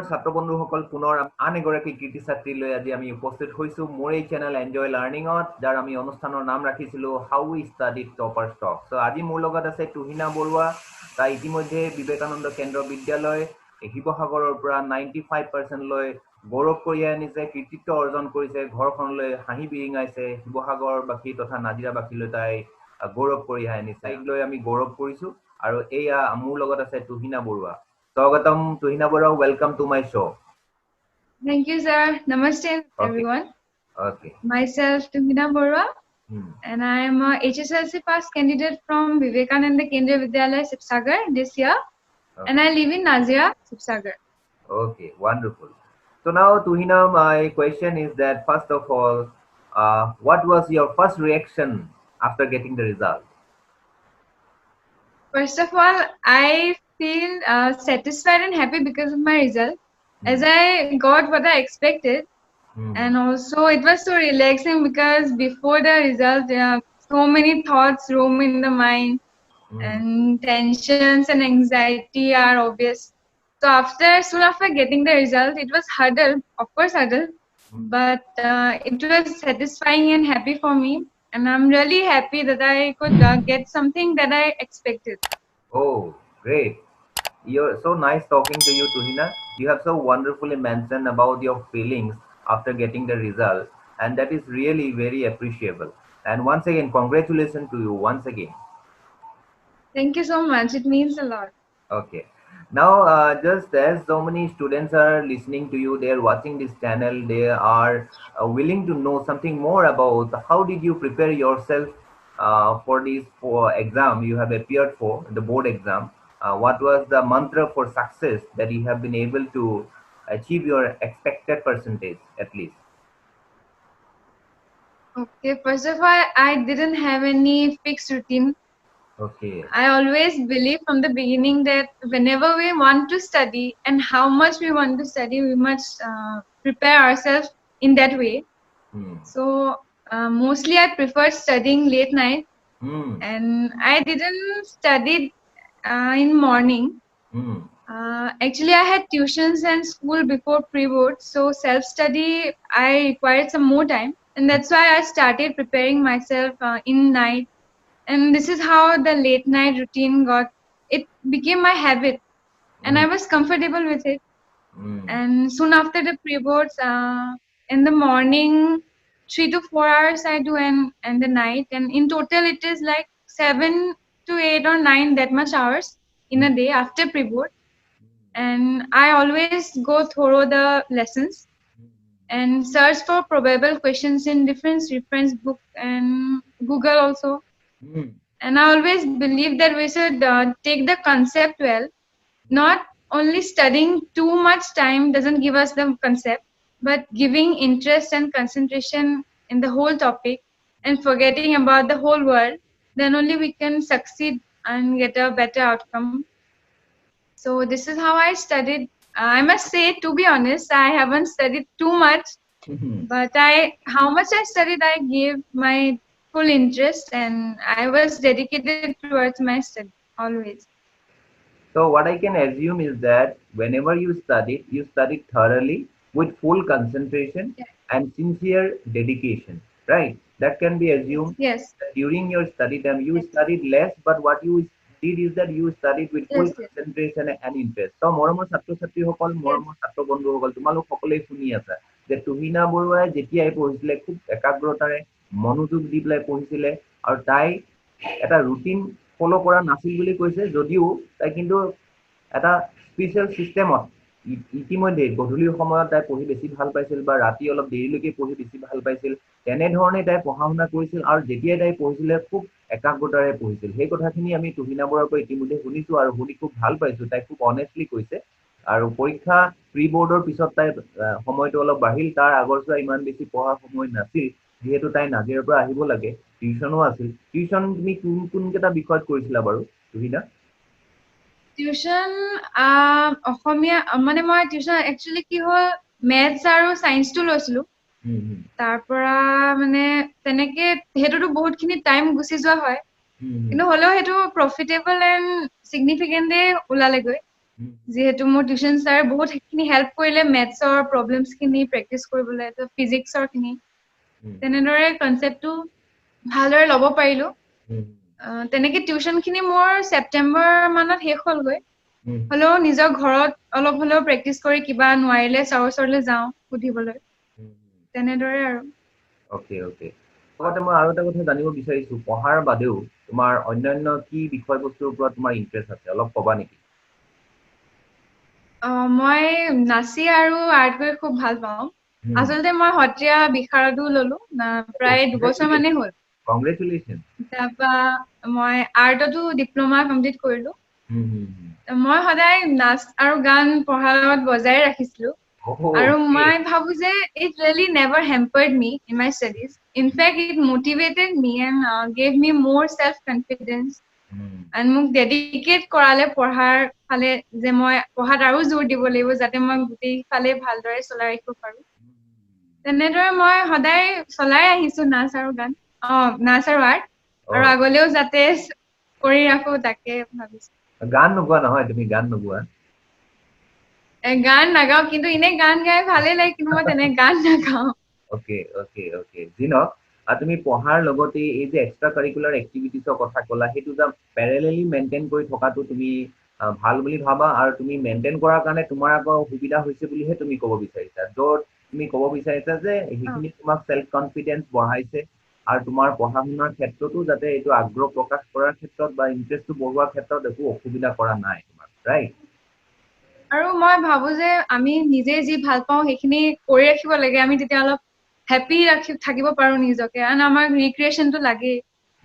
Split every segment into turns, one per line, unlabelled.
ছাত্ৰ বন্ধুসকল পুনৰ আন এগৰাকী কীৰ্তি ছাত্ৰীলৈ আজি আমি উপস্থিত হৈছো মোৰ এই চেনেল এনজয় লাৰ্ণিঙত যাৰ আমি অনুষ্ঠানৰ নাম ৰাখিছিলো how we study topper's talk so আজি মোৰ লগত আছে তুহিনা বৰুৱা তাই ইতিমধ্যে বিবেকানন্দ কেন্দ্ৰ বিদ্যালয় শিৱসাগৰৰ পৰা 95% লৈ গৌৰৱ কঢ়িয়াই আনিছে কৃতিত্ব অৰ্জন কৰিছে ঘৰখনলৈ হাঁহি বিৰিঙাইছে শিৱসাগৰবাসী তথা নাজিৰাবাসীলৈ তাই গৌৰৱ কঢ়িয়াই আনিছে তাইক লৈ আমি গৌৰৱ কৰিছো আৰু এয়া মোৰ লগত আছে Tuhina Baruah Swagatam, Tuhina Bora, welcome to my show.
Thank you, sir. Namaste, everyone.
Okay.
Myself, Tuhina Bora, and I am a HSLC pass candidate from Vivekananda Kendriya Vidyalaya, Sibsagar this year, and I live in Nazira, Sibsagar.
Okay, wonderful. So now, Tuhina, my question is that first of all, what was your first reaction after getting the result?
First of all, I feel satisfied and happy because of my result, as I got what I expected, and also it was so relaxing because before the result, so many thoughts roam in the mind, and tensions and anxiety are obvious. So soon after getting the result, it was hurdle, of course hurdle, but it was satisfying and happy for me. And I'm really happy that I could get something that I expected.
Oh, great. You're so nice talking to you, Tuhina. You have so wonderfully mentioned about your feelings after getting the result. And that is really very appreciable. And once again, congratulations to you once again.
Thank you so much. It means a lot.
Okay. Now, just as so many students are listening to you, they are watching this channel, they are willing to know something more about how did you prepare yourself for this exam you have appeared for, the board exam. What was the mantra for success that you have been able to achieve your expected percentage at least?
Okay, first of all, I didn't have any fixed routine.
Okay.
I always believe from the beginning that whenever we want to study and how much we want to study, we must prepare ourselves in that way. So mostly I prefer studying late night, and I didn't study in morning. Actually, I had tuitions and school before pre-board, so self-study I required some more time, and that's why I started preparing myself in night. And this is how the late night routine it became my habit, and I was comfortable with it. And soon after the pre-boards, in the morning, 3 to 4 hours I do, and the night, and in total it is like 7 to 8 or 9 that much hours in a day after pre-board. And I always go through the lessons and search for probable questions in different reference book and Google also. And I always believe that we should take the concept well. Not only studying too much time doesn't give us the concept, but giving interest and concentration in the whole topic and forgetting about the whole world, then only we can succeed and get a better outcome. So this is how I studied. I must say, to be honest, I haven't studied too much, but how much I studied, I gave my full interest, and I was dedicated towards my study always.
So what I can assume is that whenever you studied thoroughly with full concentration and sincere dedication, right? That can be assumed.
Yes.
That during your study time, you studied less, but what you did is that you studied with full concentration and interest. So মৰমৰ ছাত্ৰ ছাত্ৰীসকল, মৰমৰ ছাত্ৰ বন্ধুসকল, তোমালোক সকলোৱে শুনি আছা যে তুহিনা বৰুৱাই যেতিয়াই পঢ়িছিলে খুব একাগ্ৰতাৰে মনোযোগ দি পেলাই পঢ়িছিলে আৰু তাই এটা ৰুটিন ফলো কৰা নাছিল বুলি কৈছে যদিও তাই কিন্তু এটা স্পেশাল সিস্টেমত ইতিমধ্যে গধূলি সময়ত তাই পঢ়ি বেছি ভাল পাইছিল বা ৰাতি অলপ দেৰিলৈকে পঢ়ি বেছি ভাল পাইছিল তেনেধৰণে তাই পঢ়া শুনা কৰিছিল আৰু যেতিয়া তাই পঢ়িছিলে খুব একাগ্ৰতাৰে পঢ়িছিল সেই কথাখিনি আমি তুহিনা বৰুৱাৰ পৰা ইতিমধ্যে শুনিছো আৰু শুনি খুব ভাল পাইছো তাই খুব অনেষ্টলি কৈছে আৰু পৰীক্ষা প্ৰি বোৰ্ডৰ পিছত তাই সময়টো অলপ বাঢ়িল তাৰ আগৰছোৱা ইমান বেছি পঢ়া সময় নাছিল যেহেতু তাই নাজিৰাৰ পৰা আহিব লাগে টিউশনো আছিল টিউশন তুমি কোন কেটা বিষয়ত কৰিছিলা বাৰু তুহিনা
টিউশন অসমীয়া মানে মই টিউশন একচুয়ালি কি হ'ল মেথছ আৰু সায়েন্সটো লৈছিলো তাৰ পৰা মানে তেনেকে হেতুটো বহুতখিনি টাইম গুছি যোৱা হয় কিন্তু হলেও হেতু প্ৰফিটেবল এণ্ড সিগনিফিকেন্টলি ওলালেগৈ যেহেতু মোৰ টিউশন স্যাৰ বহুত খিনি হেল্প কৰিলে মেথছৰ প্ৰবলেমছ খিনি প্ৰেক্টিস কৰিবলৈ তো ফিজিক্সৰ খিনি তেনেদৰে কনসেপ্টটো ভালদৰে ল'ব পাৰিলো তেনেকে টিউশন খিনি মোৰ সেপ্টেম্বৰ মানত শেষ হ'লগৈ হলেও নিজৰ ঘৰত অলপ হলেও প্ৰেক্টিস কৰি কিবা নোৱাৰিলে ছাৰৰ ওচৰলৈ যাওঁ সুধিবলৈ তেনেদৰে আৰু
ওকে ওকে লগতে মই আৰু এটা কথা জানিব বিচাৰিছো পঢ়াৰ বাদেও তোমাৰ অন্যান্য কি বিষয়বস্তুৰ ওপৰত তোমাৰ ইন্টাৰেষ্ট আছে অলপ কবা নেকি
মই নাচি আৰু আৰ্ট কৰি খুব ভাল পাওঁ আচলতে মই সত্ৰীয়া বিশাৰদো ললো প্ৰায় 2 বছৰ মানে হ'ল
কংগ্ৰেচুলেশ্যন
তাৰপা মই আৰ্টতো ডিপ্লোমা কমপ্লিট কৰিলো মই সদায় নাচ আৰু গান পঢ়াৰ লগত বজাই ৰাখিছিলো আৰু মই ভাবো যে it really never hampered me in my studies in fact it motivated me and gave me more self confidence and মোক ডেডিকেট কৰালে পঢ়াৰ ফালে যে মই পঢ়াত আৰু জোৰ দিব লাগিব যাতে মই গোটেই ফালে ভালদৰে চলাই ৰাখিব পাৰো তেনেদৰে মই সদায় চলাই আহিছো নাচ আৰু গান নাচ আৰু আৰ্ট আৰু আগলেও যাতে কৰি ৰাখো তাকে ভাবিছো
গান নোগোৱা নহয় তুমি গান নোগোৱা
গান নাগাও কিন্তু ইনে গান গাই ভালে লাগে কিন্তু মই তেনে গান নাগাও
ওকে ওকে ওকে জিনক তুমি পঢ়াৰ লগতে এই যে এক্সট্ৰা কাৰিকুলাৰ এক্টিভিটিছৰ কথা ক'লা সেইটো যে প্যাৰেলেলি মেইনটেইন কৰি থকাটো তুমি ভাল বুলি ভাবা আৰু তুমি মেইনটেইন কৰাৰ কাৰণে তোমাৰ আকৌ সুবিধা হৈছে বুলিহে তুমি ক'ব বিচাৰিছা য'ত তুমি ক'ব বিচাৰিছা যে সেইখিনি তোমাক সেলফ কনফিডেন্স বঢ়াইছে আৰু তোমাৰ পঢ়া শুনাৰ ক্ষেত্ৰতো যাতে এইটো আগ্ৰহ প্ৰকাশ কৰাৰ ক্ষেত্ৰত বা ইন্টাৰেষ্টটো বঢ়োৱাৰ ক্ষেত্ৰত একো অসুবিধা কৰা নাই তোমাৰ ৰাইট
আৰু মই ভাবো যে আমি নিজে যি ভাল পাওঁ সেইখিনি কৰি ৰাখিব লাগে আমি তেতিয়া অলপ হ্যাপি থাকিব পাৰো নিজকে আৰু আমাৰ ৰিক্ৰিয়েশনটো লাগে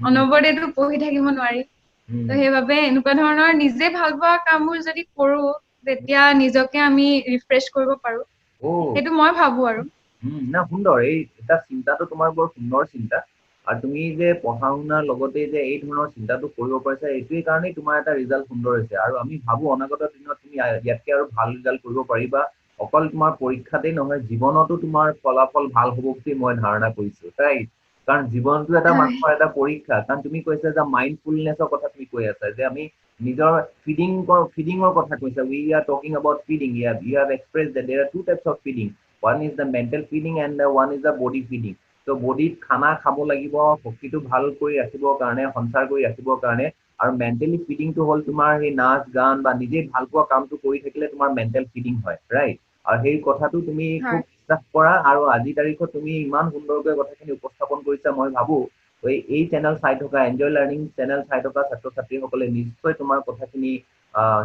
অনবৰতেতো পঢ়ি থাকিব নোৱাৰি তো সেইবাবে এনেকুৱা ধৰণৰ নিজে ভাল পোৱা কামবোৰ যদি কৰো তেতিয়া নিজকে আমি ৰিফ্ৰেছ কৰিব পাৰো সেইটো মই ভাবো আৰু
না সুন্দৰ এই এটা চিন্তাটো তোমাৰ বৰ সুন্দৰ চিন্তা আৰু তুমি যে পঢ়া শুনাৰ লগতে যে এই ধৰণৰ চিন্তাটো কৰিব পাৰিছা এইটোৰ কাৰণেই তোমাৰ এটা ৰিজাল্ট সুন্দৰ হৈছে আৰু আমি ভাবো অনাগত দিনত তুমি ইয়াতকৈ আৰু ভাল ৰিজাল্ট কৰিব পাৰিবা অকল তোমাৰ পৰীক্ষাতেই নহয় জীৱনতো তোমাৰ ফলাফল ভাল হ'ব বুলি মই ধাৰণা কৰিছো ৰাইট কাৰণ জীৱনটো এটা মানুহৰ এটা পৰীক্ষা কাৰণ তুমি কৈছা যে মাইণ্ডফুলনেছৰ কথা তুমি কৈ আছা যে আমি নিজৰ ফিডিঙৰ কথা কৈছা we are talking about feeding you have expressed that there are two types of feeding one is the mental feeding and one is the body feeding so বডিত খানা খাব লাগিব শক্তিটো ভাল কৰি ৰাখিবৰ কাৰণে সঞ্চাৰ কৰি ৰাখিবৰ কাৰণে আৰু মেন্টেলি ফিডিংটো হ'ল তোমাৰ এই নাচ গান বা নিজে ভাল পোৱা কামটো কৰি থাকিলে তোমাৰ মেন্টেল ফিডিং হয় ৰাইট আৰু সেই কথাটো তুমি খুব বিশ্বাস কৰা আৰু আজি তাৰিখত তুমি ইমান সুন্দৰকৈ কথাখিনি উপস্থাপন কৰিছা মই ভাবো এই চেনেল চাই থকা এনজয় লাৰ্নিং চেনেল চাই থকা ছাত্ৰ ছাত্ৰীসকলে নিশ্চয় তোমাৰ কথাখিনি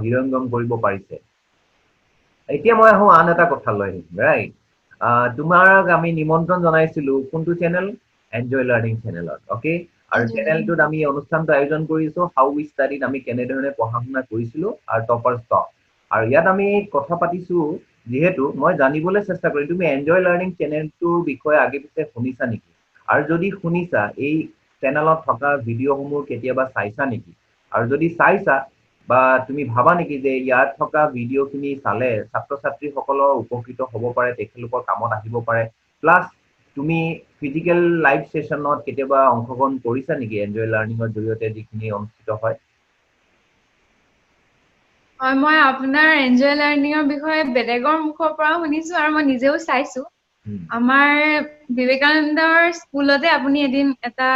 হৃদয়ংগম কৰিব পাৰিছে এতিয়া মই আহো আন এটা কথালৈ ৰাইট তোমাক আমি নিমন্ত্ৰণ জনাইছিলো কোনটো চেনেল এনজয় লাৰ্নিং চেনেলত ওকে আৰু চেনেলটোত আমি অনুষ্ঠানটো আয়োজন কৰিছো হাউ উই ষ্টাডিড আমি কেনেধৰণে পঢ়া শুনা কৰিছিলো আৰু টপাৰ ষ্টক আৰু ইয়াত আমি কথা পাতিছো যেহেতু মই জানিবলৈ চেষ্টা কৰিম তুমি এনজয় লাৰ্নিং চেনেলটোৰ বিষয়ে আগে পিছে শুনিছা নেকি আৰু যদি শুনিছা এই চেনেলত থকা ভিডিঅ'সমূহ কেতিয়াবা চাইছা নেকি আৰু যদি চাইছা বা তুমি ভাবা নেকি যে ইয়াত থকা ভিডিঅ'খিনি চালে ছাত্ৰ ছাত্ৰীসকলৰ উপকৃত হ'ব পাৰে তেখেতলোকৰ কামত আহিব পাৰে প্লাছ তুমি ফিজিকেল লাইভ সেশনত কেতিয়াবা অংশগ্ৰহণ কৰিছা নেকি এনজয় লাৰ্নিঙৰ জৰিয়তে যিখিনি অনুষ্ঠিত হয়
মই আপোনাৰ এনজয় লাৰ্নিঙৰ বিষয়ে বেলেগৰ মুখৰ পৰা শুনিছো আৰু মই নিজেও চাইছো আমাৰ বিবেকানন্দৰ স্কুলতে আপুনি এদিন এটা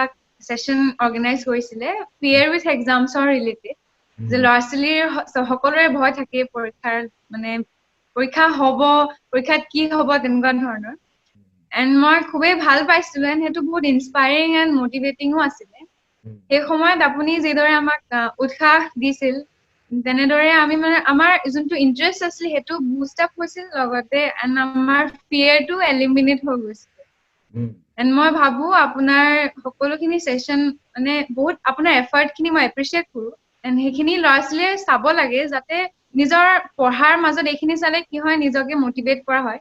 সেশন অৰ্গানাইজ কৰিছিলে ফিয়াৰ উইথ এক্সামছৰ ৰিলেটেড যে ল'ৰা ছোৱালীৰ সকলোৰে ভয় থাকে পৰীক্ষাৰ মানে পৰীক্ষা হ'ব পৰীক্ষাত কি হ'ব তেনেকুৱা ধৰণৰ এণ্ড মই খুবেই ভাল পাইছিলো এণ্ড সেইটো বহুত ইনস্পায়াৰিং এণ্ড মটিভেটিঙো আছিলে সেই সময়ত আপুনি যিদৰে আমাক উৎসাহ দিছিল তেনেদৰে আমি মানে আমাৰ যোনটো ইন্টাৰেষ্ট আছিল সেইটো বুষ্ট আপ হৈছিল লগতে আমাৰ ফিয়াৰটো এলিমিনেট হৈ গৈছিল এণ্ড মই ভাবো আপোনাৰ সকলোখিনি সেশন মানে বহুত আপোনাৰ এফৰ্টখিনি মই এপ্ৰিচিয়েট কৰো এণ্ড সেইখিনি ল'ৰা ছোৱালীয়ে চাব লাগে যাতে নিজৰ পঢ়াৰ মাজত এইখিনি চালে কি হয় নিজকে মটিভেট কৰা হয়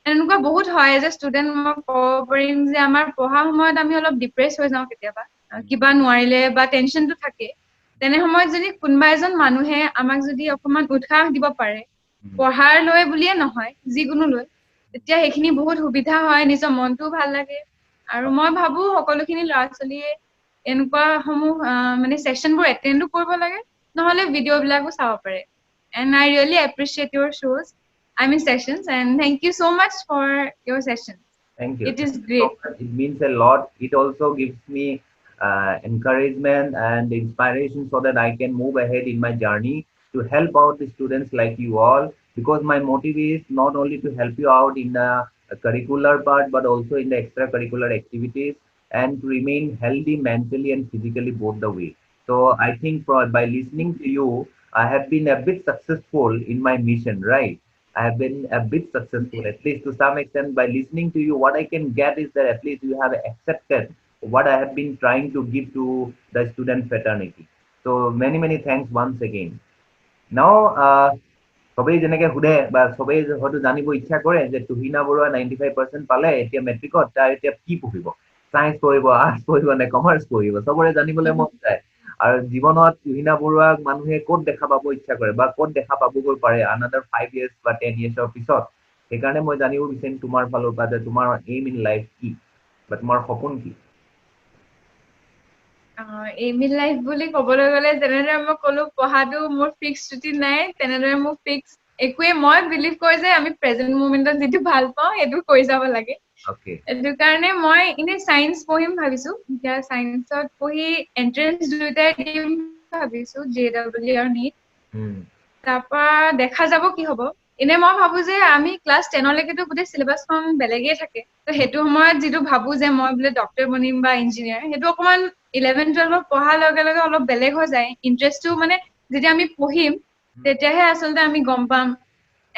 এনেকুৱা বহুত হয় যে ষ্টুডেণ্ট মই ক'ব পাৰিম যে আমাৰ পঢ়া সময়ত আমি অলপ ডিপ্ৰেছ হৈ যাওঁ কেতিয়াবা কিবা নোৱাৰিলে বা টেনচনটো থাকে তেনে সময়ত যদি কোনোবা এজন মানুহে আমাক যদি অকমান উৎসাহ দিব পাৰে পঢ়াৰ লৈ বুলিয়ে নহয় যিকোনো লৈ তেতিয়া সেইখিনি বহুত সুবিধা হয় নিজৰ মনটোও ভাল লাগে আৰু মই ভাবো সকলোখিনি ল'ৰা ছোৱালীয়ে এনেকুৱা সমূহ মানে সেশনবোৰ এটেণ্ডো কৰিব লাগে নহলে ভিডিঅ' বিলাকো চাব পাৰে and I really appreciate your shows. I mean sessions, and thank you so much for your sessions.
Thank you.
It is
Thank you so
great.
much. It means a lot. It also gives me encouragement and inspiration so that I can move ahead in my journey to help out the students like you all. Because my motive is not only to help you out in a curricular part, but also in the extracurricular activities and to remain healthy mentally and physically both the way. So I think by listening to you, I have been a bit successful in my mission, right? I have been a bit successful, at least to some extent, by listening to you. What I can get is that at least you have accepted what I have been trying to give to the student fraternity. So many, many thanks once again. Now, সবেই যেনেকে সুধে বা সবেই হয়তো জানিব ইচ্ছা কৰে যে তুহিনা বৰুৱা 95% পালে এতিয়া মেট্ৰিকত তাৰ এতিয়া কি পঢ়িব, সায়েন্স পঢ়িব, আৰ্টছ পঢ়িব নে কমাৰ্চ পঢ়িব, চবৰে জানিবলৈ মন যায়। আৰু জীৱনত তুহিনা বৰুৱাক মানুহে ক'ত দেখা পাব ইচ্ছা কৰে বা ক'ত দেখা পাবগৈ পাৰে আনাদাৰ 5 years বা 10 yearsৰ পিছত। সেইকাৰণে মই জানিব বিচাৰিম তোমাৰ ফালৰ পৰা যে তোমাৰ এইম ইন লাইফ কি বা তোমাৰ সপোন কি?
এইম ইন লাইফ বুলি ক'বলৈ গ'লে যেনেদৰে মই ক'লো পঢ়াটো মোৰ ফিক্স ছুটি নাই, তেনেদৰে মোৰ ফিক্স একোৱে, মই বিলিভ কৰোঁ যে আমি প্ৰেজেন্ট মুমেন্টত যিটো ভাল পাওঁ সেইটো কৰি যাব লাগে। সেইটো কাৰণে মই এনে চায়েন্স পঢ়িম ভাবিছো। এতিয়া চায়েন্সত পঢ়ি এন্ট্ৰেন্স দুইটাই দিম ভাবিছো, JEE আৰু NEET। তাৰপৰা দেখা যাব কি হ'ব। এনে মই ভাবো যে আমি ক্লাছ 10 লৈকেতো গোটেই চিলেবাছখন বেলেগেই থাকে, তো সেইটো সময়ত যিটো ভাবো যে মই বোলে ডক্টৰ বনিম বা ইঞ্জিনিয়াৰ, সেইটো অকণমান 11-12 পঢ়াৰ লগে লগে অলপ বেলেগ হৈ যায়। ইণ্টাৰেষ্টটো মানে যেতিয়া আমি পঢ়িম তেতিয়াহে আচলতে আমি গম পাম,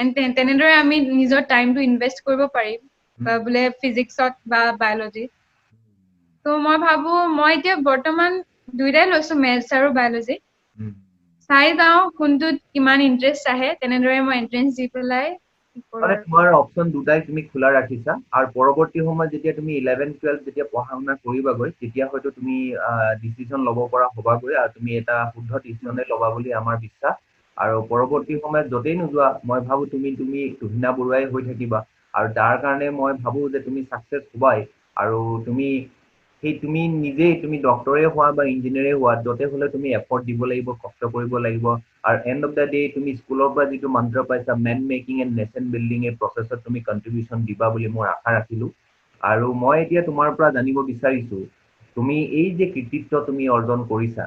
এণ্ড তেনেদৰে আমি নিজৰ টাইমটো ইনভেষ্ট কৰিব পাৰিম বা বোলে ফিজিক্সত বা বায়'লজিত। তো মই ভাবো মই এতিয়া বৰ্তমান দুইটাই লৈছো, মেথছ আৰু বায়'লজি। চাই যাওঁ কোনটোত কিমান ইণ্টাৰেষ্ট আহে, তেনেদৰে মই এন্ট্ৰেন্স দি পেলাই
তোমাৰ অপচন দুটাই তুমি খোলা ৰাখিছা। আৰু পৰৱৰ্তী সময়ত যেতিয়া তুমি 11-12 যেতিয়া পঢ়া শুনা কৰিবাগৈ তেতিয়া হয়তো তুমি ডিচিশ্যন ল'ব পৰা হ'বাগৈ আৰু তুমি এটা শুদ্ধ ডিচিশ্যনে ল'বা বুলি আমাৰ বিশ্বাস। আৰু পৰৱৰ্তী সময়ত য'তেই নোযোৱা মই ভাবো তুমি তুহিনা বৰুৱাই হৈ থাকিবা। আৰু তাৰ কাৰণে মই ভাবো যে তুমি ছাকচেছ হ'বাই। আৰু তুমি তুমি নিজেই তুমি ডক্টৰে হোৱা বা ইঞ্জিনিয়াৰে হোৱা, য'তে হ'লে তুমি এফৰ্ট দিব লাগিব, কষ্ট কৰিব লাগিব। আৰু এণ্ড অফ দ্য ডে তুমি স্কুলৰ পৰা যিটো মন্ত্ৰ পাইছা man making and nation building, এই প্ৰচেছত তুমি কণ্ট্ৰিবিউশ্যন দিবা বুলি মই আশা ৰাখিলোঁ। আৰু মই এতিয়া তোমাৰ পৰা জানিব বিচাৰিছোঁ তুমি এই যে কৃতিত্ব তুমি অৰ্জন কৰিছা,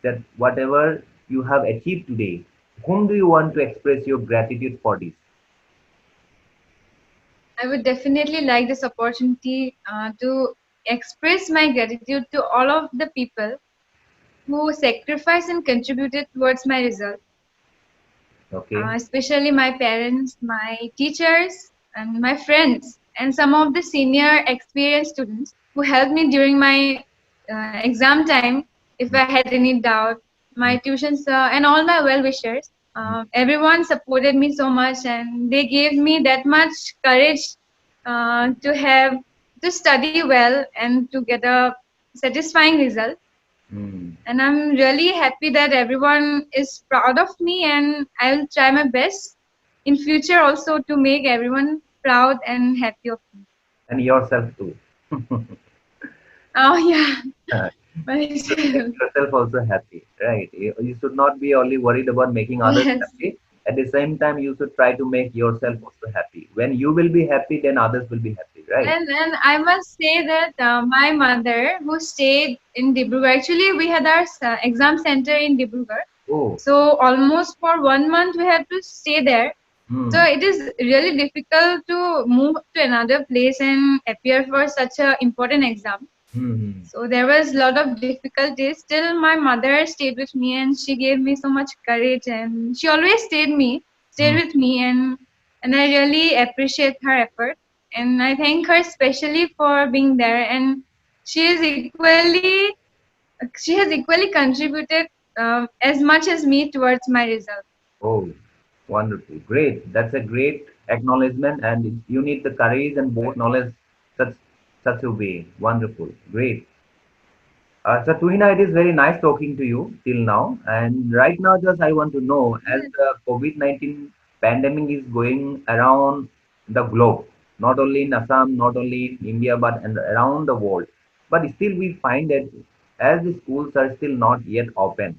that whatever you have achieved today, whom do you want to express your gratitude for this?
I would definitely like this opportunity to express my gratitude to all of the people who sacrificed and contributed towards my result.
Okay.
Especially my parents, my teachers, and my friends, and some of the senior experienced students who helped me during my exam time if I had any doubt, my tuition sir, and all my well-wishers. Everyone supported me so much, and they gave me that much courage to study well and to get a satisfying result. And I'm really happy that everyone is proud of me, and I'll try my best in future also to make everyone proud and happy of me.
And yourself too.
Oh yeah.
Yourself also happy, right? You should not be only worried about making others happy. At the same time, you should try to make yourself also happy. When you will be happy, then others will be happy, right?
And I must say that my mother, who stayed in Dibrugarh, actually we had our exam center in Dibrugarh.
Oh.
So almost for 1 month we had to stay there. So it is really difficult to move to another place and appear for such an important exam. So there was a lot of difficulties. Still, my mother stayed with me, and she gave me so much courage, and she always stayed with me, and I really appreciate her effort, and I thank her especially for being there. And she has equally contributed as much as me towards my result.
Oh, wonderful, great! That's a great acknowledgement, and you need the courage and both knowledge such a way. Wonderful, great. So Tuhina, it is very nice talking to you till now. And right now, just I want to know, as the COVID-19 pandemic is going around the globe, not only in Assam, not only in India, but around the world. But still we find that as the schools are still not yet open,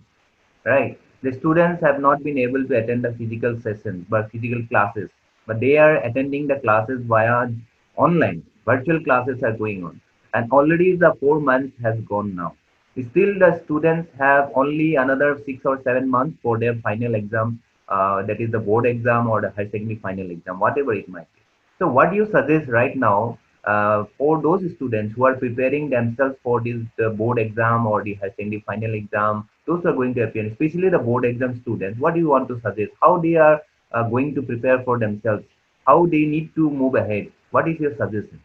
right? The students have not been able to attend the physical sessions, but physical classes, but they are attending the classes via online. Virtual classes are going on, and already the 4 months has gone now. Still, the students have only another 6 or 7 months for their final exam, that is the board exam or the higher secondary final exam, whatever it might be. So, what do you suggest right now for those students who are preparing themselves for this board exam or the higher secondary final exam? Those are going to appear, especially the board exam students. What do you want to suggest? How they are going to prepare for themselves? How they need to move ahead? What is your suggestion?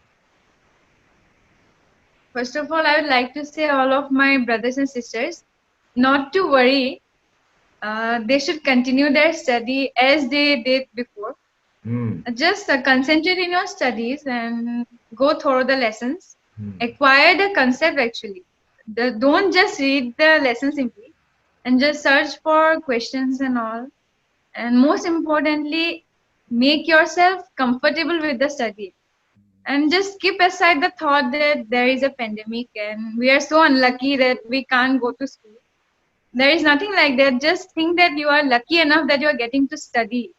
First of all, I would like to say all of my brothers and sisters not to worry. They should continue their study as they did before. Just concentrate in your studies and go through the lessons. Acquire the concept actually. Don't just read the lessons simply and just search for questions and all. And most importantly, make yourself comfortable with the study. And just keep aside the thought that there is a pandemic and we are so unlucky that we can't go to school. There is nothing like that. Just think that you are lucky enough that you are getting to study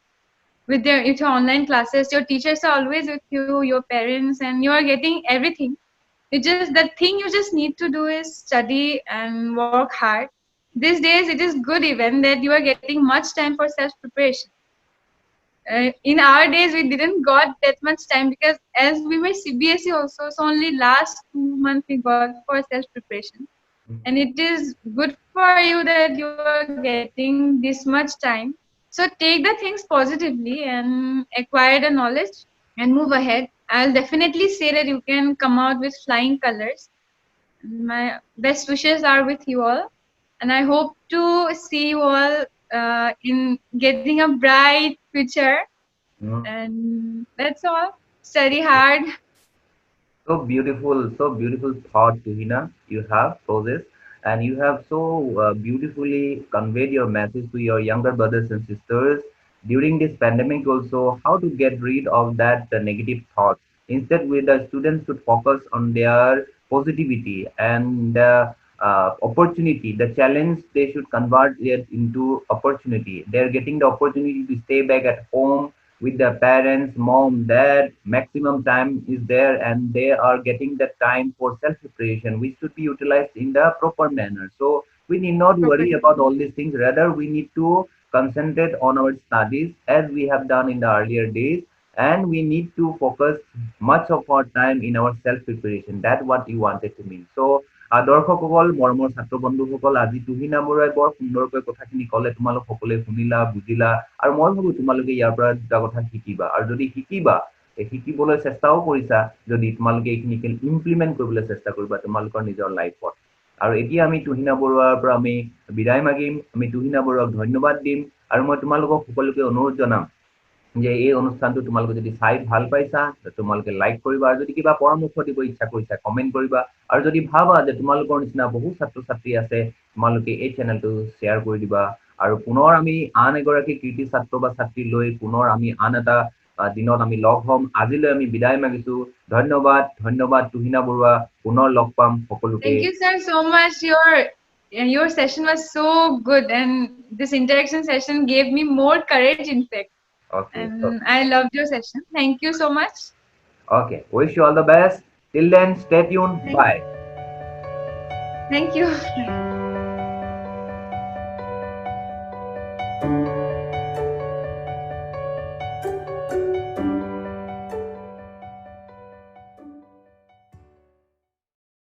with your online classes. Your teachers are always with you, your parents, and you are getting everything. It just the thing you just need to do is study and work hard. These days, it is good even that you are getting much time for self preparation. In our days, we didn't got that much time because as we were CBSE also, so only last 2 months we got for self preparation. And it is good for you that you are getting this much time. So take the things positively and acquire the knowledge and move ahead. I'll definitely say that you can come out with flying colors. My best wishes are with you all. And I hope to see you all in getting a bright future. And that's all. Study hard.
So beautiful thought, Tuhina, you have for this, and you have so beautifully conveyed your message to your younger brothers and sisters during this pandemic also, how to get rid of that negative thoughts. Instead, with the students should focus on their positivity and opportunity, the challenge, they should convert it into opportunity. They're getting the opportunity to stay back at home with their parents, mom, dad, maximum time is there, and they are getting the time for self-preparation, which should be utilized in the proper manner. So we need not worry about all these things. Rather, we need to concentrate on our studies as we have done in the earlier days, and we need to focus much of our time in our self-preparation. That's what you wanted to mean. So দৰ্শকসকল, মৰমৰ ছাত্ৰ বন্ধুসকল, আজি তুহিনা বৰুৱাই বৰ সুন্দৰকৈ কথাখিনি ক'লে, তোমালোক সকলোৱে শুনিলা, বুজিলা, আৰু মই ভাবো তোমালোকে ইয়াৰ পৰা দুটা কথা শিকিবা, আৰু যদি শিকিবা, শিকিবলৈ চেষ্টাও কৰিছা, যদি তোমালোকে এইখিনিকে ইমপ্লিমেণ্ট কৰিবলৈ চেষ্টা কৰিবা তোমালোকৰ নিজৰ লাইফত। আৰু এতিয়া আমি তুহিনা বৰুৱাৰ পৰা আমি বিদায় মাগিম, আমি তুহিনা বৰুৱাক ধন্যবাদ দিম, আৰু মই তোমালোকক সকলোকে অনুৰোধ জনাম যে এই অনুষ্ঠানটো তোমালোকে যদি চাই ভাল পাইছা তোমালোকে লাইক কৰিবা, আৰু যদি কিবা পৰামৰ্শ দিব ইচ্ছা কৰিছা কমেণ্ট কৰিবা, আৰু যদি ভাবা যে তোমালোকৰ নিচিনা বহু ছাত্ৰ ছাত্ৰী আছে তোমালোকে এই চেনেলটো শ্বেয়াৰ কৰি দিবা। আৰু পুনৰ আমি আন এগৰাকী কৃতি ছাত্ৰ বা ছাত্ৰী লৈ পুনৰ আমি আন এটা দিনত আমি লগ হ'ম। আজিলৈ আমি বিদায় মাগিছো। ধন্যবাদ, ধন্যবাদ তুহিনা বৰুৱা, পুনৰ লগ পাম সকলোকে।
Thank you sir so much. Your session was so good and this interaction session gave me more courage in fact.
Okay.
And I loved your session. Thank you so much.
Okay. Wish you all the best. Till then, stay tuned. Bye.
Thank you.